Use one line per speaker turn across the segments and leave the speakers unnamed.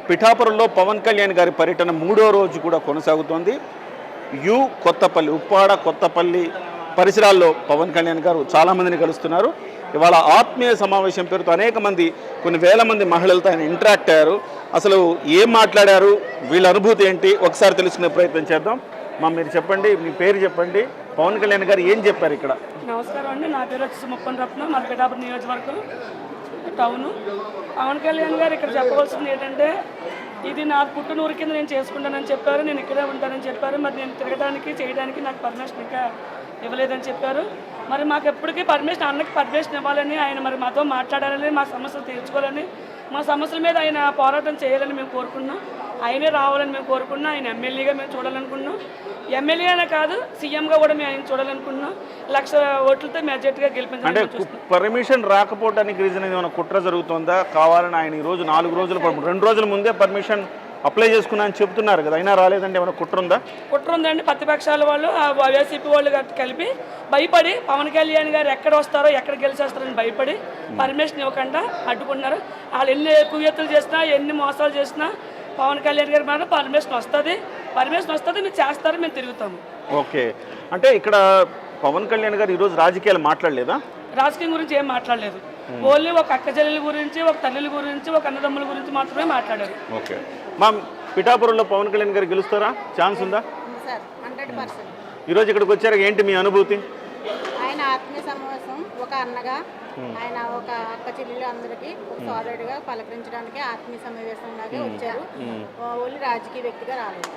పిఠాపురంలో పవన్ కళ్యాణ్ గారి పర్యటన 3వ రోజు కూడా కొనసాగుతోంది. కొత్తపల్లి, ఉప్పాడ కొత్తపల్లి పరిసరాల్లో పవన్ కళ్యాణ్ గారు చాలామందిని కలుస్తున్నారు. ఇవాళ ఆత్మీయ సమావేశం పేరుతో అనేక మంది, కొన్ని వేల మంది మహిళలతో ఆయన ఇంటరాక్ట్ అయ్యారు. అసలు ఏం మాట్లాడారు, వీళ్ళ అనుభూతి ఏంటి, ఒకసారి తెలుసుకునే ప్రయత్నం చేద్దాం. మీరు చెప్పండి, మీ పేరు చెప్పండి, పవన్ కళ్యాణ్ గారు ఏం చెప్పారు ఇక్కడ?
నమస్కారం అండి, నా పేరు వచ్చేసి ముప్పన్ రత్నం, మా పిఠాపురం నియోజకవర్గం టౌను. పవన్ కళ్యాణ్ గారు ఇక్కడ చెప్పవలసింది ఏంటంటే, ఇది నా పుట్టునూరు కింద నేను చేసుకుంటానని చెప్పారు, నేను ఇక్కడే ఉంటానని చెప్పారు. మరి నేను తిరగడానికి చేయడానికి నాకు పర్మిషన్ ఇంకా ఇవ్వలేదని చెప్పారు. మరి మాకు ఎప్పటికీ పర్మిషన్, అన్నకి పర్మిషన్ ఇవ్వాలని, ఆయన మరి మాతో మాట్లాడాలని, మా సమస్యలు తీర్చుకోవాలని, మా సమస్యల మీద ఆయన పోరాటం చేయాలని మేము కోరుకున్నాం. ఆయనే రావాలని మేము కోరుకున్నాం. ఆయన ఎమ్మెల్యేగా మేము చూడాలనుకున్నాం. ఎమ్మెల్యేనే కాదు, సీఎంగా కూడా మేము ఆయన చూడాలనుకున్నాం. 1,00,000 ఓట్లతో మెజార్టీగా గెలిపించాలి.
పర్మిషన్ రాకపోవడానికి రీజన్ ఏమైనా కుట్ర జరుగుతుందా? కావాలని ఆయన ఈరోజు 4 రోజులు 2 రోజుల ముందే పర్మిషన్ అప్లై చేసుకున్నా అని చెప్తున్నారు కదా, అయినా రాలేదంటే ఏమైనా కుట్ర ఉందా?
కుట్ర ఉందండి. ప్రతిపక్షాల వాళ్ళు, వైసీపీ వాళ్ళు కలిపి భయపడి పవన్ కళ్యాణ్ గారు ఎక్కడ వస్తారో ఎక్కడ గెలిచేస్తారని భయపడి పర్మిషన్ ఇవ్వకుండా అడ్డుకున్నారు. వాళ్ళు ఎన్ని కుయ్యత్తులు చేసినా, ఎన్ని మోసాలు చేసినా పవన్ కళ్యాణ్ గారి మీద పర్మిషన్ వస్తుంది, మీరు చేస్తారు, మేము తిరుగుతాము.
ఓకే, అంటే ఇక్కడ పవన్ కళ్యాణ్ గారు ఈరోజు రాజకీయాలు మాట్లాడలేదా?
రాజకీయం గురించి ఏం మాట్లాడలేదు. ఓన్లీ ఒక అక్క చెల్లెల గురించి, ఒక తల్లుల గురించి, ఒక అన్నదమ్ముల గురించి మాత్రమే మాట్లాడారు.
ఓకే, మా పిఠాపురంలో పవన్ కళ్యాణ్ గారు గెలుస్తారా? ఛాన్స్ ఉందా? ఈరోజు ఇక్కడికి వచ్చారు, ఏంటి మీ అనుభూతి?
ఆయన ఆత్మీయ సమావేశం, ఒక అన్నగా ఆయన ఒక అక్క చెల్లెలు అందరికీ ఒక సోదరుడిగా పలకరించడానికి ఆత్మీయ సమావేశం లాగే వచ్చారు. ఓన్లీ రాజకీయ వ్యక్తిగా రాలేదు.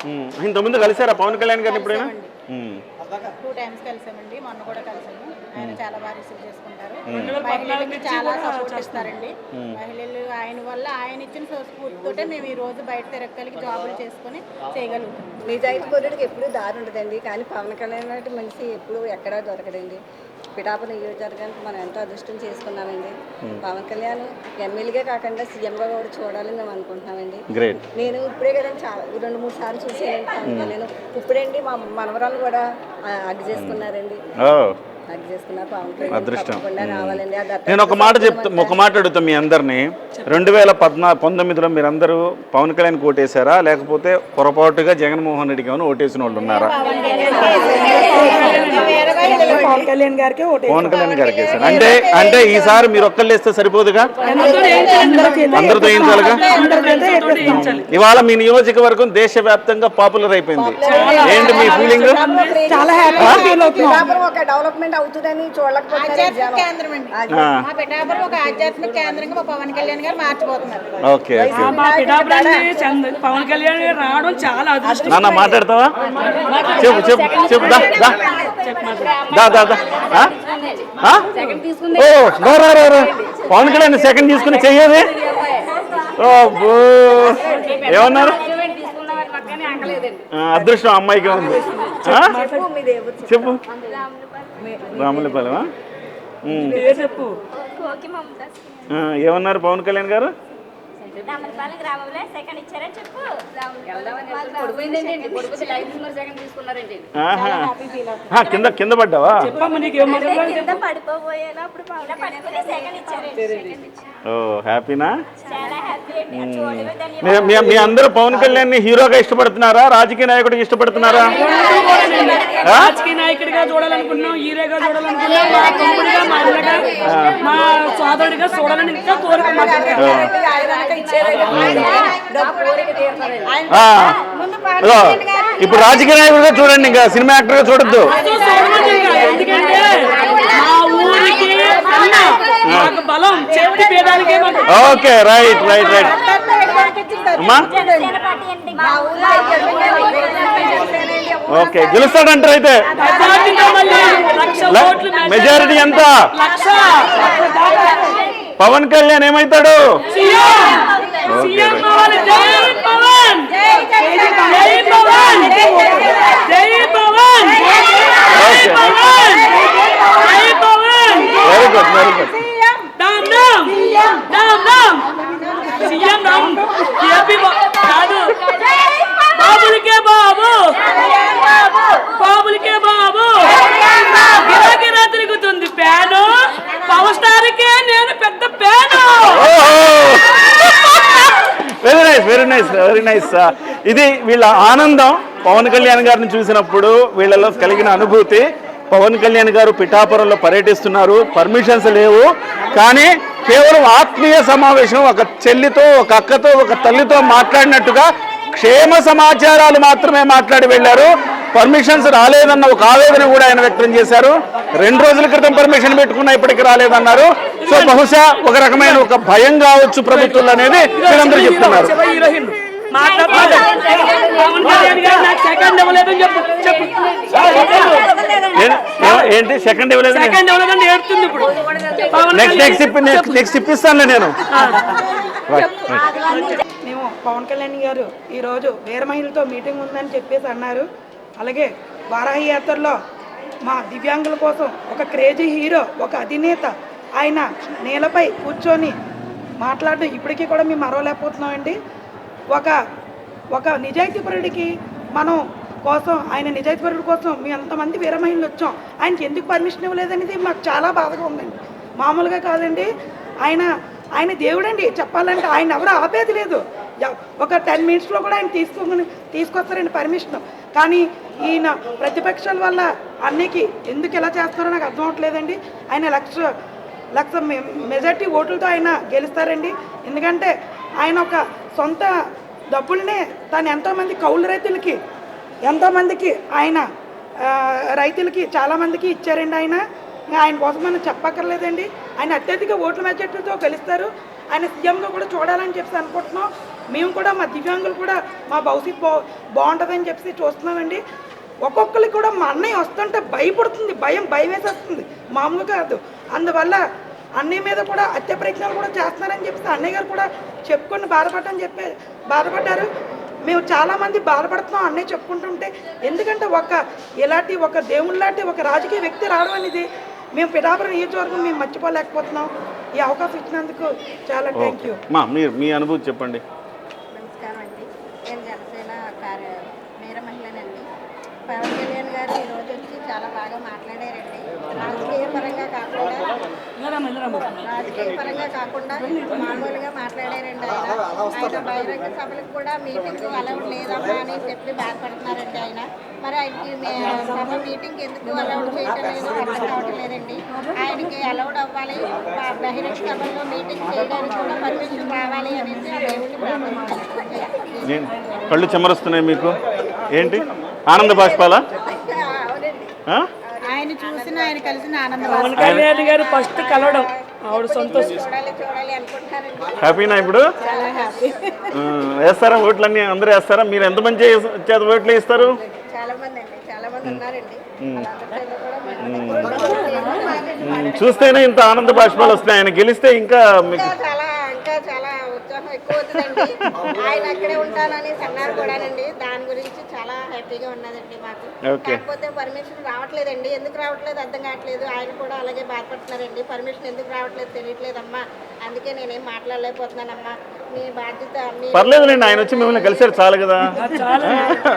ఇంతకుముందు కలిసారా పవన్ కళ్యాణ్ గారిని ఎప్పుడైనా?
2 times కలిసామండి, మొన్న కూడా కలిసాము. ఆయన చాలా బాగా రిసీవ్ చేసుకుంటారు, మహిళలకు చాలా సపోర్ట్ ఇస్తారండి. మహిళలు ఆయన వల్ల, ఆయన ఇచ్చిన స్ఫూర్తితోటే మేము ఈ రోజు బయట తిరగలిగి జాబులు చేసుకుని చేయగలుగుతాం.
నిజాయితీ పరుడికి ఎప్పుడు దారి ఉండదండి, కానీ పవన్ కళ్యాణ్ లాంటి మనిషి ఎప్పుడు ఎక్కడా దొరకదండి. పిఠాపురం నియోజకవర్గానికి మనం ఎంతో అదృష్టం చేసుకున్నామండి. పవన్ కళ్యాణ్ ఎమ్మెల్యేగా కాకుండా సీఎంగా కూడా చూడాలని మేము అనుకుంటున్నామండి. నేను ఇప్పుడే కదండి చాలా 2-3 సార్లు చూసానండి పవన్ కళ్యాణ్. ఇప్పుడండి మా మనవరాలు కూడా అగ్గి చేసుకున్నారండి.
అదృష్టం. నేను ఒక మాట అడుగుతాం మీ అందరినీ, 2019లో మీరందరూ పవన్ కళ్యాణ్ ఓటేశారా, లేకపోతే పొరపాటుగా జగన్మోహన్ రెడ్డికి ఏమైనా ఓటేసిన వాళ్ళు ఉన్నారా?
పవన్ కళ్యాణ్ గారికి
వేశారు. అంటే ఈసారి మీరు ఒక్కళ్ళు వేస్తే సరిపోదుగా, అందరితో వేయించాలిగా. ఇవాళ మీ నియోజకవర్గం దేశవ్యాప్తంగా పాపులర్ అయిపోయింది, ఏంటి మీ ఫీలింగ్?
చాలా డెవలప్మెంట్ అవుతుందని చూడలేకపోతున్నారు. ఒక ఆధ్యాత్మిక కేంద్రంగా పవన్ కళ్యాణ్ గారు మార్చిపోతున్నారు.
ఓకే,
పవన్ కళ్యాణ్ గారు రావడం చాలా అదృష్టం.
నాన్న మాట్లాడతావా? చెప్పు పవన్ కళ్యాణ్ సెకండ్ తీసుకుని చెయ్యదు. ఏమన్నారు? అదృష్టం అమ్మాయికి ఉంది. చెప్పు. రాములపాలెమా? ఏమన్నారు పవన్ కళ్యాణ్ గారు? కింద పడ్డావా? హ్యాపీనా? మీ అందరూ పవన్ కళ్యాణ్ ని హీరోగా ఇష్టపడుతున్నారా, రాజకీయ నాయకుడికి ఇష్టపడుతున్నారా?
రాజకీయ నాయకుడిగా చూడాలనుకున్నాం, హీరోగా చూడాలనుకున్నాం, మా తమ్ముడిగా, మా అన్నగా, మా సోదరుడిగా చూడాలని ఇంకా కోరుకున్నాం.
ఇప్పుడు రాజకీయ నాయకుడిగా చూడండి, ఇంకా సినిమా యాక్టర్ గా చూడొద్దు.
ఎందుకంటే మా ఊరికి బలం చెప్పి పేదానికి.
Okay, right. ఓకే, గెలుస్తాడంటారు అయితే. మెజారిటీ ఎంత? పవన్ కళ్యాణ్ ఏమైతాడు? Very good.
బాబులకే బాబు, బాబులకే బాబు, గిరాగిరా తిరుగుతుంది ప్యాను, పవర్ స్టార్ కే నేను పెద్ద ప్యాను.
Very nice. ఇది వీళ్ళ ఆనందం పవన్ కళ్యాణ్ గారిని చూసినప్పుడు వీళ్ళలో కలిగిన అనుభూతి. పవన్ కళ్యాణ్ గారు పిఠాపురంలో పర్యటిస్తున్నారు, పర్మిషన్స్ లేవు, కానీ కేవలం ఆత్మీయ సమావేశం, ఒక చెల్లితో, ఒక అక్కతో, ఒక తల్లితో మాట్లాడినట్టుగా క్షేమ సమాచారాలు మాత్రమే మాట్లాడి వెళ్ళారు. పర్మిషన్స్ రాలేదన్న ఒక ఆవేదన కూడా ఆయన వ్యక్తం చేశారు. 2 రోజుల క్రితం పర్మిషన్ పెట్టుకున్నా ఇప్పటికి రాలేదన్నారు. సో బహుశా ఒక రకమైన ఒక భయం కావచ్చు ప్రభుత్వం అనేది మీరందరూ చెప్తున్నారు. ఏంటి సెకండ్ ఇవ్వలేదు? నెక్స్ట్ ఇప్పిస్తానులే నేను.
మేము పవన్ కళ్యాణ్ గారు ఈరోజు వీర మహిళతో మీటింగ్ ఉందని చెప్పేసి అన్నారు. అలాగే వారాహి యాత్రలో మా దివ్యాంగుల కోసం ఒక క్రేజీ హీరో, ఒక అధినేత ఆయన నేలపై కూర్చొని మాట్లాడడం ఇప్పటికీ కూడా మేము మరవలేకపోతున్నామండి. ఒక నిజాయితీపరుడికి మనం కోసం, ఆయన నిజాయితీపరుడి కోసం మేము ఎంతమంది వీర మహిళలు వచ్చాం, ఆయనకి ఎందుకు పర్మిషన్ ఇవ్వలేదనేది మాకు చాలా బాధగా ఉందండి. మామూలుగా కాదండి, ఆయన దేవుడండి. చెప్పాలంటే ఆయన ఎవరు ఆపేది లేదు. ఒక 10 మినిట్స్లో కూడా ఆయన తీసుకొస్తారండి పర్మిషన్. కానీ ఈయన ప్రతిపక్షాల వల్ల అన్నికి ఎందుకు ఇలా చేస్తారో నాకు అర్థం అవట్లేదండి. ఆయన లక్ష మెజార్టీ ఓట్లతో ఆయన గెలుస్తారండి. ఎందుకంటే ఆయన ఒక సొంత డబ్బుల్నే తను ఎంతోమంది కౌలు రైతులకి, ఎంతోమందికి ఆయన రైతులకి చాలామందికి ఇచ్చారండి. ఆయన కోసం మనం చెప్పక్కర్లేదండి. ఆయన అత్యధిక ఓట్ల మెజార్టీతో గెలుస్తారు. ఆయన సీఎంగా కూడా చూడాలని చెప్పి అనుకుంటున్నాం. మేము కూడా మా దివ్యాంగులు కూడా మా భవిష్యత్తు బాగుంటుందని చెప్పి చూస్తున్నామండి. ఒక్కొక్కరికి కూడా మా అన్నయ్య వస్తుంటే భయపడుతుంది, భయం వేసేస్తుంది, మామూలుగా కాదు. అందువల్ల అన్నయ్య మీద కూడా హత్య ప్రయత్నాలు కూడా చేస్తున్నారని చెప్పి అన్నయ్య గారు కూడా చెప్పుకొని బాధపడ్డారు. మేము చాలామంది బాధపడుతున్నాం అన్నయ్య చెప్పుకుంటుంటే. ఎందుకంటే ఒక దేవుళ్ళలాంటి ఒక రాజకీయ వ్యక్తి రావడం అనేది మేము పిఠాపురం నియోజకవర్గం మేము మర్చిపోలేకపోతున్నాం. ఈ అవకాశం ఇచ్చినందుకు చాలా థ్యాంక్ యూ.
మీ అనుభూతి చెప్పండి.
నమస్కారం అండి, నేను జనసేన వీర మహిళనండి. పవన్ కళ్యాణ్ గారు ఈరోజు వచ్చి చాలా బాగా మాట్లాడారండి. రాజకీయ పరంగా కాకుండా మామూలుగా మాట్లాడారండి. ఆయన బహిరంగ సభలకు కూడా మీటింగ్ అలౌడ్ లేదమ్మా అని చెప్పి బాధపడుతున్నారండి ఆయన. మరి ఆయనకి సభ మీటింగ్ ఎందుకు అలౌడ్ చేయటం లేదు అర్థం కావటం లేదండి. ఆయనకి అలౌడ్ అవ్వాలి, బహిరంగ సభల్లో మీటింగ్ చేయడానికి కూడా పర్మిషన్ రావాలి అనేసి దేవుడిని ప్రార్థిస్తున్నాను.
కళ్ళు చెమరుస్తున్నాయి మీకు? ఏంటి ఆనంద బాష్పాలా?
ఆయన చూసిన, ఆయన కలిసిన ఆనందం.
పవన్ కళ్యాణ్ గారు ఫస్ట్ కలవడం ఆవిడ సంతోషం.
చూడాలి అనుకుంటారండి.
హ్యాపీనా ఇప్పుడు?
చాలా హ్యాపీ.
వేస్తారా ఓట్లన్నీ? అందరూ వేస్తారా? మీరు ఎంతమంది చేత ఓట్లు ఇస్తారు?
చాలా మంది ఉన్నారండి.
చూస్తేనే ఇంత ఆనంద బాష్పాలు వస్తున్నాయి. ఆయన గెలిస్తే ఇంకా
చాలా ఉత్సాహం ఎక్కువ అవుతుందండి. ఆయన అక్కడే ఉంటానని అన్నారు కూడానండి. దాని గురించి చాలా హ్యాపీగా ఉన్నదండి మాకు. కాకపోతే పర్మిషన్ రావట్లేదండి. ఎందుకు రావట్లేదు అర్థం కావట్లేదు. ఆయన కూడా అలాగే బాధపడుతున్నారండి. పర్మిషన్ ఎందుకు రావట్లేదు తెలియట్లేదమ్మా, అందుకే నేనేం మాట్లాడలేకపోతున్నానమ్మా. మీ బాధ్యత.
పర్లేదులేండి, ఆయన వచ్చి మిమ్మల్ని కలిసారు చాలు కదా.